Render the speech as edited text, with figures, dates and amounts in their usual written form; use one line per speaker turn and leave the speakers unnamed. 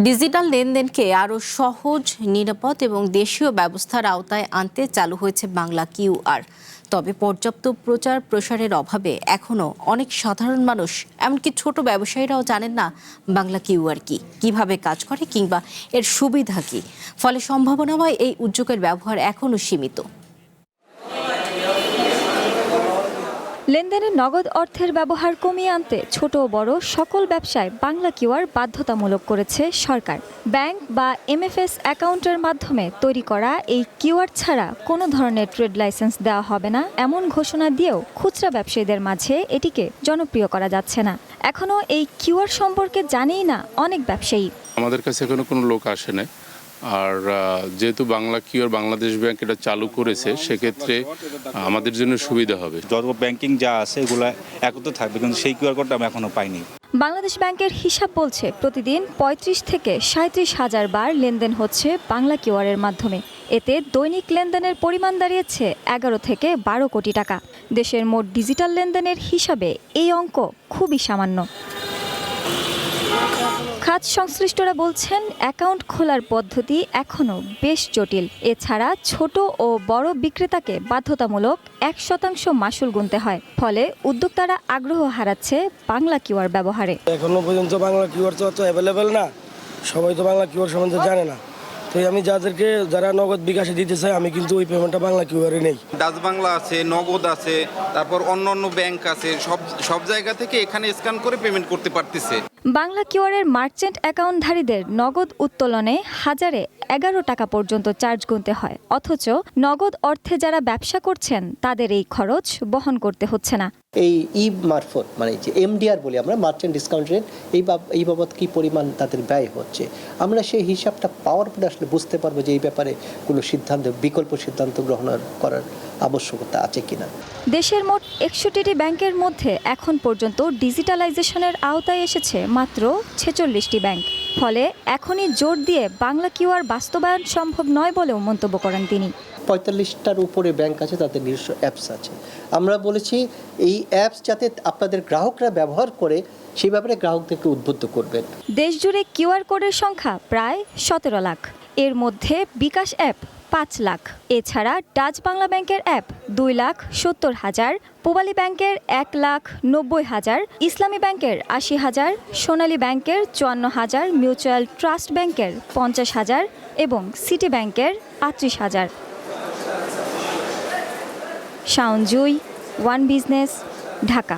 Digital লেনদেনকে আরও সহজ, নিরাপদ এবং দেশীয় ব্যবস্থার আওতায় আনতে চালু হয়েছে বাংলা কিউআর। তবে পর্যাপ্ত প্রচার প্রসারের অভাবে এখনও অনেক সাধারণ মানুষ, এমনকি ছোট ব্যবসায়ীরাও জানেন না বাংলা কিউআর কি, কিভাবে কাজ করে কিংবা এর সুবিধা কি। ফলে সম্ভাবনাময় এই উদ্যোগের ব্যবহার এখনও সীমিত।
লেনদেনে নগদ অর্থের ব্যবহার কমিয়ে আনতে ছোট ও বড় সকল ব্যবসায় বাংলা কিউআর বাধ্যতামূলক করেছে সরকার। ব্যাংক বা এমএফএস অ্যাকাউন্টের মাধ্যমে তৈরি করা এই কিউআর ছাড়া কোনো ধরনের ট্রেড লাইসেন্স দেওয়া হবে না এমন ঘোষণা দিয়েও খুচরা ব্যবসায়ীদের মাঝে এটিকে জনপ্রিয় করা যাচ্ছে না। এখনও এই কিউআর সম্পর্কে জানেই না অনেক ব্যবসায়ী।
আমাদের কাছে এখনো কোনো লোক আসে না। আর যেহেতু বাংলা কিউআর বাংলাদেশ ব্যাংক এটা চালু করেছে, সেক্ষেত্রে আমাদের জন্য সুবিধা হবে।
যত ব্যাংকিং যা আছে এগুলো একত্র থাকবে, কিন্তু সেই কিউআর কোডটা আমি এখনো পাইনি।
বাংলাদেশ ব্যাংকের হিসাব বলছে প্রতিদিন ৩৫ থেকে ৩৭ হাজার বার লেনদেন হচ্ছে বাংলা কিউআরের মাধ্যমে। এতে দৈনিক লেনদেনের পরিমাণ দাঁড়িয়েছে ১১ থেকে ১২ কোটি টাকা। দেশের মোট ডিজিটাল লেনদেনের হিসাবে এই অঙ্ক খুবই সামান্য। খাত সংশ্লিষ্টরা বলছেন অ্যাকাউন্ট খোলার পদ্ধতি এখনও বেশ জটিল। এছাড়া ছোট ও বড় বিক্রেতাকে বাধ্যতামূলক ১% মাসুল গুনতে হয়। ফলে উদ্যোক্তারা আগ্রহ হারাচ্ছে বাংলা কিউআর ব্যবহারে।
এখনো পর্যন্ত বাংলা কিউআর তো অ্যাভেলেবেল না, সবাই তো বাংলা কিউআর সম্বন্ধে জানে না। তো আমি যারা নগদ বিকাশে দিতে চাই, আমি কিন্তু ওই পেমেন্টটা বাংলা কিউআরে নেই।
ডাচ বাংলা আছে, নগদ আছে, তারপর অন্য ব্যাংক আছে, সব জায়গা থেকে এখানে স্ক্যান করে পেমেন্ট করতে পারতেছে।
বাংলা কিউআরের মার্চেন্ট অ্যাকাউন্টধারীদের নগদ উত্তোলনে হাজারে ১১ টাকা পর্যন্ত চার্জ গুনতে হয়। অথচ নগদ অর্থে যারা ব্যবসা করছেন তাদের এই খরচ বহন করতে হচ্ছে না।
এই মারফত মানে যে এমডিআর বলি আমরা, মার্চেন্ট ডিসকাউন্ট রেট, এই বাবদ কি পরিমাণ তাদের ব্যয় হচ্ছে, আমরা সেই হিসাবটা পাওয়ার পরে আসলে বুঝতে পারবো যে এই ব্যাপারে কোনো বিকল্প সিদ্ধান্ত গ্রহণ করার আবশ্যকতা আছে কিনা।
দেশের মোট ৬১টি ব্যাংকের মধ্যে এখন পর্যন্ত ডিজিটালাইজেশনের আওতায় এসেছে মাত্র ৪৬টি ব্যাংক। ফলে এখনই জোর দিয়ে বাংলা কিউআর বাস্তবায়ন সম্ভব নয় বলেও মন্তব্য করেন তিনি।
৪৫টার উপরে ব্যাংক আছে, তাদের নিজস্ব অ্যাপস আছে। আমরা বলেছি এই অ্যাপস যাতে আপনাদের গ্রাহকরা ব্যবহার করে, সেই ব্যাপারে গ্রাহকদেরকে উদ্বুদ্ধ করবেন।
দেশজুড়ে কিউআর কোডের সংখ্যা প্রায় ১৭ লাখ। এর মধ্যে বিকাশ অ্যাপ ৫ লাখ। এছাড়া ডাচ বাংলা ব্যাংকের অ্যাপ ২,৭০,০০০, পূবালী ব্যাংকের ১,৯০,০০০, ইসলামী ব্যাংকের ৮০,০০০, সোনালী ব্যাংকের ৫৪,০০০, মিউচুয়াল ট্রাস্ট ব্যাংকের ৫০,০০০ এবং সিটি ব্যাংকের ৩৮,০০০। শাওন জুই, ওয়ান বিজনেস, ঢাকা।